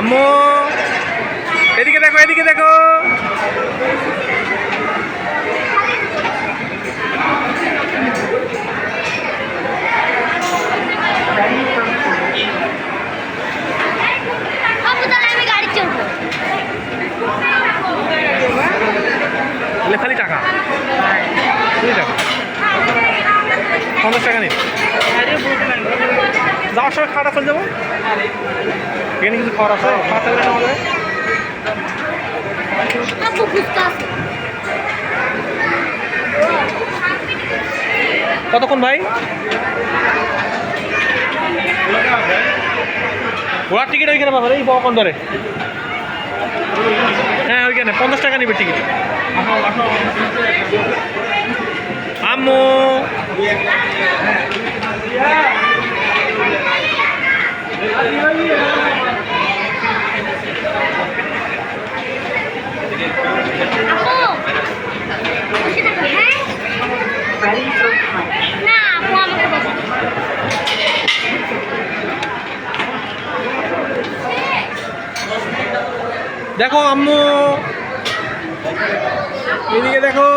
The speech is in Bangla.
আম্মু এদিকে দেখো, এদিকে দেখো। খালি টাকা 50 টাকা নিন। যাওয়ার সময় খাওয়াটা চলে যাবো। এখানে কিছু খাওয়ার আছে, খাওয়া থাকলে নেওয়া যাবে। কতক্ষণ ভাই? ঘোড়ার টিকিট ওইখানে পাবেন, এই কখন ধরে? হ্যাঁ ওইখানে 50 টাকা নিবে টিকিট। আম্মু দেখো, আম্মু এদিকে দেখো।